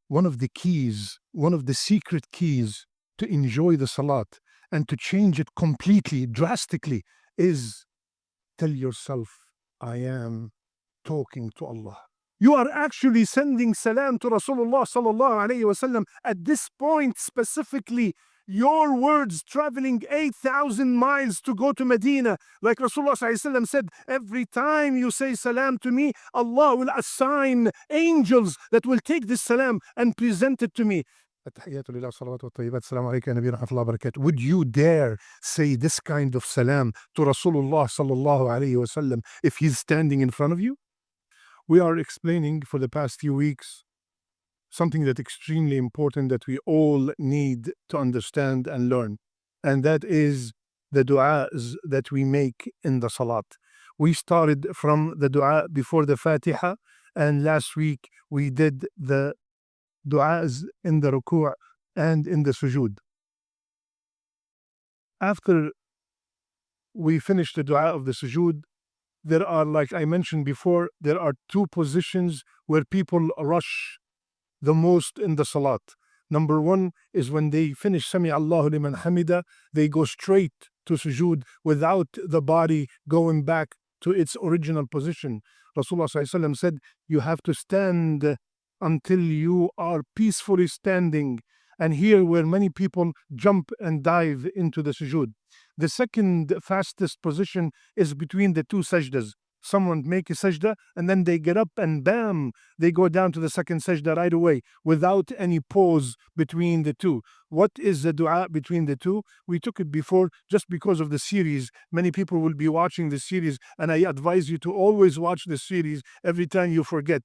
one of the keys, one of the secret keys to enjoy the salat and to change it completely, drastically, is tell yourself, I am talking to Allah. You are actually sending salam to Rasulullah sallallahu alayhi wasallam. At this point specifically, your words traveling 8,000 miles to go to Medina. Like Rasulullah sallallahu alayhi wasallam said, every time you say salam to me, Allah will assign angels that will take this salam and present it to me. التحيات لله والصلوات والطيبات السلام عليك يا نبي ورحمة الله وبركاته. Would you dare say this kind of salam to Rasulullah sallallahu alayhi wasallam if he's standing in front of you? We are explaining for the past few weeks something that's extremely important that we all need to understand and learn, and that is the du'as that we make in the salat. We started from the du'a before the Fatiha, and last week we did the du'as in the ruku' and in the sujood. After we finish the du'a of the sujood, there are, like I mentioned before, there are two positions where people rush the most in the salat. Number one is when they finish Sami Allahu liman hamida, they go straight to sujood without the body going back to its original position. Rasulullah sallallahu alaihi wasallam said, you have to stand until you are peacefully standing. And here where many people jump and dive into the sujood. The second fastest position is between the two sajdas. Someone make a sajda and then they get up and bam, they go down to the second sajda right away without any pause between the two. What is the dua between the two? We took it before just because of the series. Many people will be watching the series, and I advise you to always watch the series every time you forget.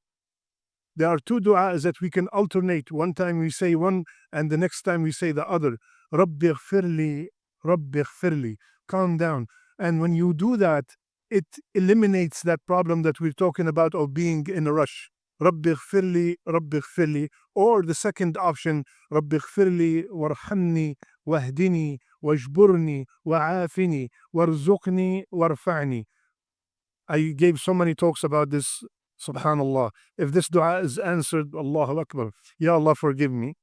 There are two du'as that we can alternate. One time we say one and the next time we say the other. Rabbi ighfirli, Rabbi ighfirli. Calm down. And when you do that, it eliminates that problem that we're talking about of being in a rush. Rabbi ighfirli, Rabbi ighfirli. Or the second option, Rabbi ighfirli warhamni wahdini wajburni wa'afini warzuqni warfa'ni. I gave so many talks about this. Subhanallah. If this dua is answered, Allahu Akbar. Ya Allah, forgive me.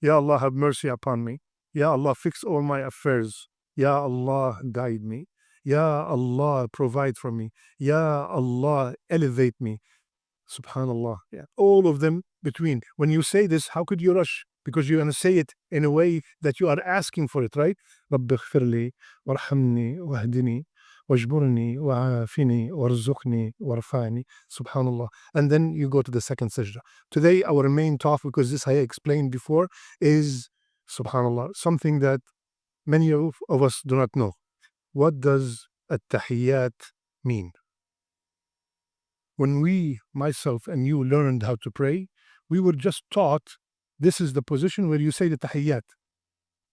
Ya Allah, have mercy upon me. Ya Allah, fix all my affairs. Ya Allah, guide me. Ya Allah, provide for me. Ya Allah, elevate me. Subhanallah. Yeah. All of them between. When you say this, how could you rush? Because you're going to say it in a way that you are asking for it, right? رب اغفر لي وارحمني واهدني واجبرني وعافني وارزقني وارفعني. Subhanallah. And then you go to the second sajda. Today, our main topic, because this I explained before, is subhanallah, something that many of us do not know. What does at-Tahiyat mean? When we, myself and you, learned how to pray, we were just taught this is the position where you say the Tahiyat.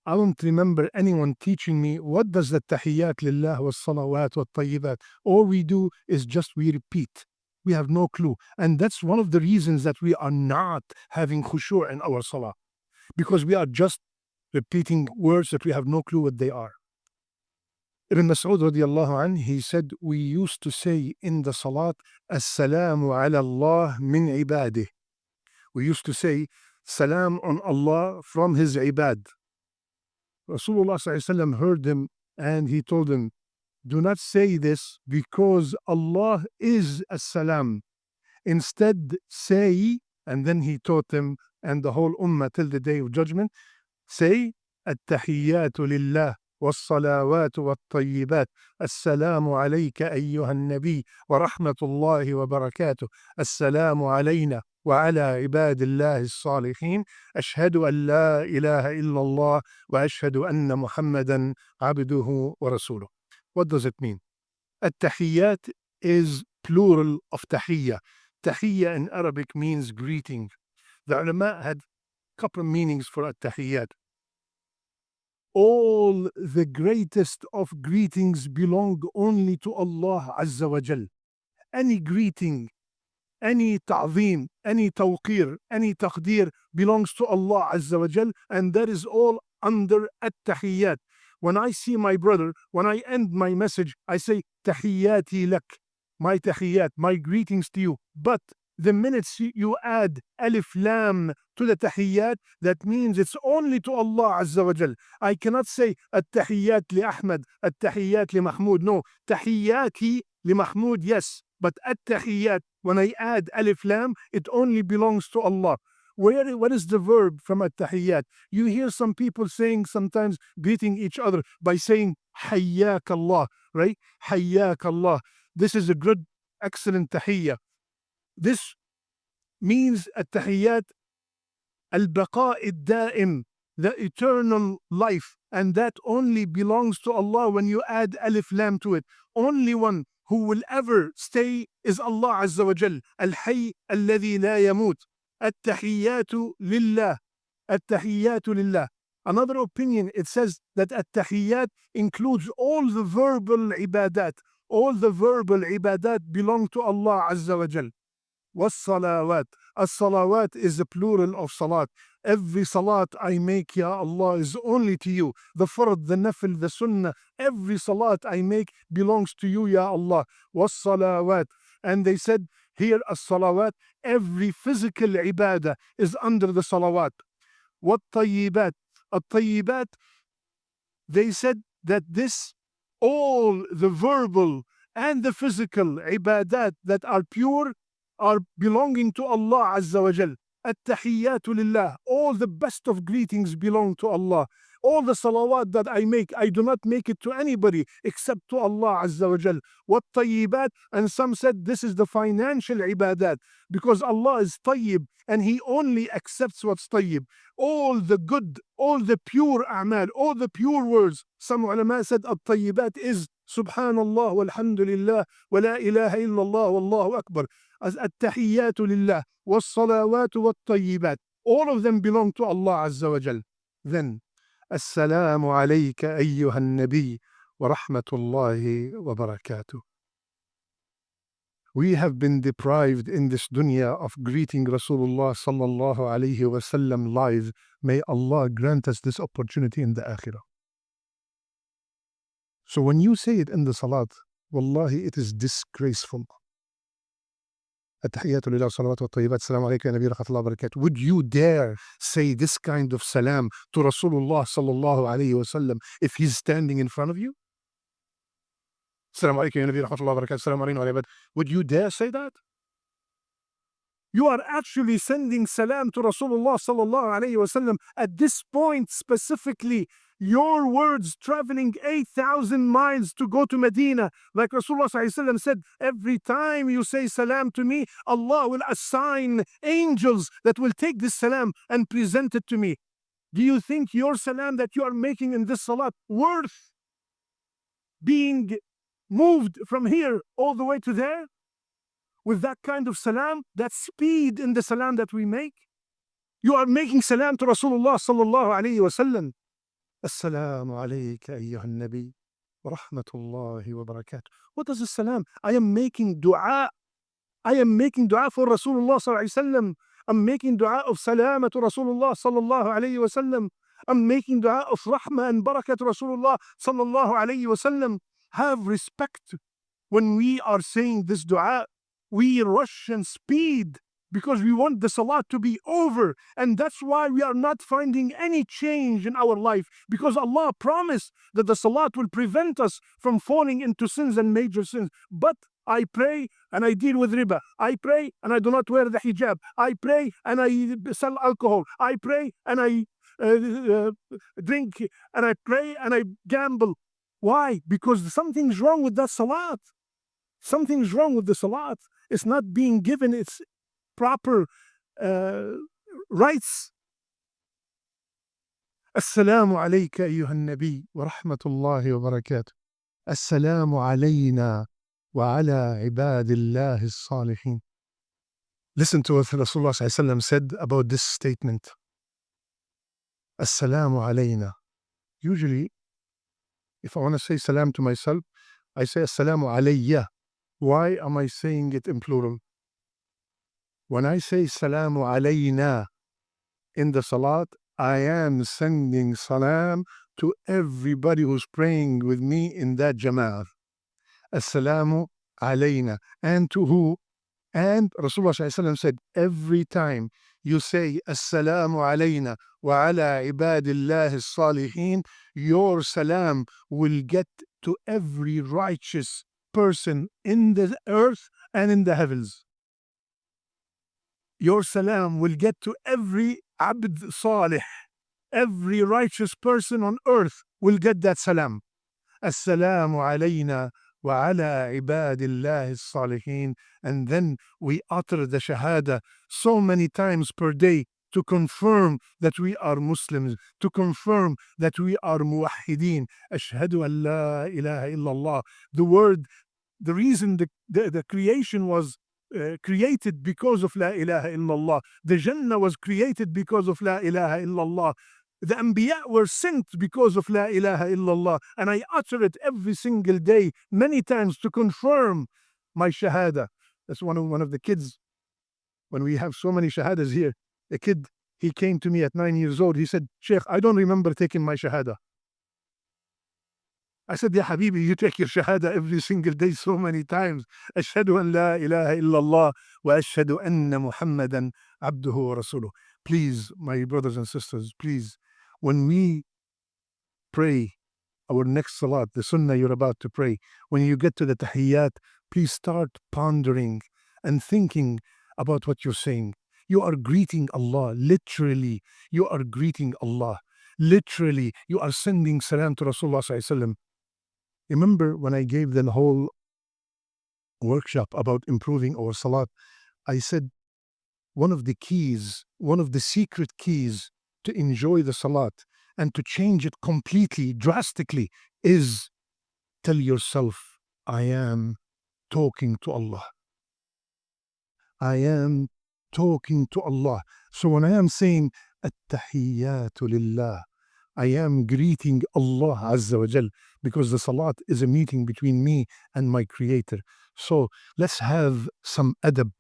I don't remember anyone teaching me what does the Tahiyat lillah was salawat wa tayyibat. All we do is just we repeat. We have no clue. And that's one of the reasons that we are not having khushu' in our salah. Because we are just repeating words that we have no clue what they are. Ibn Mas'ud radiallahu anh, he said, we used to say in the salat, As-salamu ala Allah min ibadih. We used to say, salam on Allah from his ibad. Rasulullah sallallahu alaihi wasallam heard him and he told him, do not say this because Allah is as-salam. Instead say, and then he taught them and the whole ummah till the day of judgment, say, at-tahiyyatu lillah والصلوات والطيبات السلام عليك أيها النبي ورحمة الله وبركاته السلام علينا وعلى عباد الله الصالحين أشهد أن لا إله إلا الله وأشهد أن محمدا عبده ورسوله. What does it mean? التحيات is plural of tahiyya. Tahiyya in Arabic means greeting. The ulama had a couple of meanings for التحيات. All the greatest of greetings belong only to Allah Azza wa Jal. Any greeting, any ta'zeem, any tawqir, any taqdeer belongs to Allah Azza wa Jal, and that is all under at-tahiyyat. When I see my brother, when I end my message, I say tahiyyati lak, my tahiyyat, my greetings to you. But The minutes you add alif lam to the tahiyyat, that means it's only to Allah Azza wa Jal. I cannot say at-tahiyyat li Ahmad, at-tahiyyat li Mahmud. No, tahiyyati li Mahmud, yes. But at-tahiyyat, when I add alif lam, it only belongs to Allah. What is the verb from at-tahiyyat? You hear some people saying sometimes, greeting each other by saying hayyak Allah, right? Hayyak Allah. This is a good, excellent tahiyyah. This means التحيات البقاء الدائم, the eternal life, and that only belongs to Allah. When you add alif lam to it, only one who will ever stay is Allah Azza wa Jal. الحي الذي لا يموت. التحيات لله. التحيات لله. Another opinion, it says that التحيات includes all the verbal ibadat. All the verbal ibadat belong to Allah Azza wa Jal. والصلوات. As-salawat is the plural of salat. Every salat I make, Ya Allah, is only to you. The fard, the nafil, the sunnah, every salat I make belongs to you, Ya Allah. Was-salawat. And they said here, as-salawat, every physical ibadah is under the salawat. Wat-tayyibat. At-tayyibat, they said that this, all the verbal and the physical ibadat that are pure, are belonging to Allah Azza wa Jal. At-tahiyyatu lillah. All the best of greetings belong to Allah. All the salawat that I make, I do not make it to anybody except to Allah Azza wa Jal. What tayyibat? And some said this is the financial ibadat, because Allah is tayyib and He only accepts what's tayyib. All the good, all the pure a'mal, all the pure words. Some ulama said at-tayyibat is Subhanallah walhamdulillah wa la ilaha illallah wallahu akbar. As at-tahiyyatu lillah was-salawatu wat-tayyibat. All of them belong to Allah Azza wa Jal. Then, Assalamu alayka ayyuhan nabi wa rahmatullahi wa barakatuh. We have been deprived in this dunya of greeting Rasulullah sallallahu alayhi wa sallam live. May Allah grant us this opportunity in the akhirah. So when you say it in the salat, wallahi, it is disgraceful. التحيات لله والصلوات والطيبات السلام عليك يا نبي ورحمة الله وبركاته. Would you dare say this kind of salam to Rasulullah sallallahu alayhi wa sallam if he's standing in front of you? السلام عليك يا نبي ورحمة الله وبركاته السلام علينا وعلى عباد. Would you dare say that? You are actually sending salam to Rasulullah sallallahu alayhi wa sallam. At this point specifically, your words traveling 8,000 miles to go to Medina, like Rasulullah sallallahu alayhi wa sallam said, every time you say salam to me, Allah will assign angels that will take this salam and present it to me. Do you think your salam that you are making in this salat worth being moved from here all the way to there? With that kind of salam, that speed in the salam that we make? You are making salam to Rasulullah sallallahu alayhi wa sallam. Assalamu alayka ayyuhan nabi wa rahmatullahi wa barakatuh. What is the salam? I am making dua. I am making dua for Rasulullah sallallahu alayhi wa sallam. I'm making dua of salama to Rasulullah sallallahu alayhi wa sallam. I'm making dua of rahmah and barakah to Rasulullah sallallahu alayhi wa sallam. Have respect when we are saying this dua. We rush and speed because we want the salat to be over, and that's why we are not finding any change in our life, because Allah promised that the salat will prevent us from falling into sins and major sins. But I pray and I deal with riba. I pray and I do not wear the hijab. I pray and I sell alcohol. I pray and I drink, and I pray and I gamble. Why? Because something's wrong with that salat. Something's wrong with the salat. It's not being given its proper rights. Assalamu alayka ayyuhan nabi wa rahmatullahi wa barakatuh. Assalamu alayna wa ala ibadillahi as-salihin. Listen to what Rasulullah sallallahu alayhi wa sallam said about this statement. Assalamu alayna. Usually, if I want to say salam to myself, I say assalamu alayya. Why am I saying it in plural? When I say salamu alayna in the salat, I am sending salam to everybody who's praying with me in that jama'ah. Assalamu alayna. And to who? And Rasulullah ﷺ said, every time you say Assalamu alayna wa ala ibadillahi salihin, your salam will get to every righteous person in the earth and in the heavens. Your salam will get to every abd salih, every righteous person on earth will get that salam. Assalamu alayna wa ala ibadillahi salihin. And then we utter the shahada so many times per day to confirm that we are Muslims, to confirm that we are muwahideen. Ashhadu an la ilaha illallah. The word, the reason the creation was created because of La ilaha illallah. The Jannah was created because of La ilaha illallah. The Anbiya were sent because of La ilaha illallah. And I utter it every single day, many times to confirm my shahada. That's one of the kids, when we have so many shahadas here. A kid, he came to me at 9 years old. He said, Sheikh, I don't remember taking my shahada. I said, Ya Habibi, you take your shahada every single day so many times. Ashhadu an la ilaha illallah wa ashhadu anna Muhammadan abduhu wa rasuluh. Please, my brothers and sisters, please, when we pray our next salat, the sunnah you're about to pray, when you get to the Tahiyat, please start pondering and thinking about what you're saying. You are greeting Allah, literally. You are greeting Allah. Literally, you are sending salam to Rasulullah Sallallahu Alaihi Wasallam. Remember when I gave the whole workshop about improving our salat, I said one of the keys, one of the secret keys to enjoy the salat and to change it completely, drastically, is tell yourself, I am talking to Allah. I am talking to Allah. So when I am saying At-Tahiyyatu Lillah, I am greeting Allah Azza wa Jal, because the salat is a meeting between me and my Creator. So let's have some adab.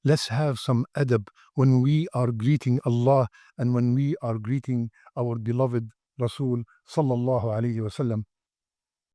Let's have some adab when we are greeting Allah and when we are greeting our beloved Rasul Sallallahu Alaihi Wasallam.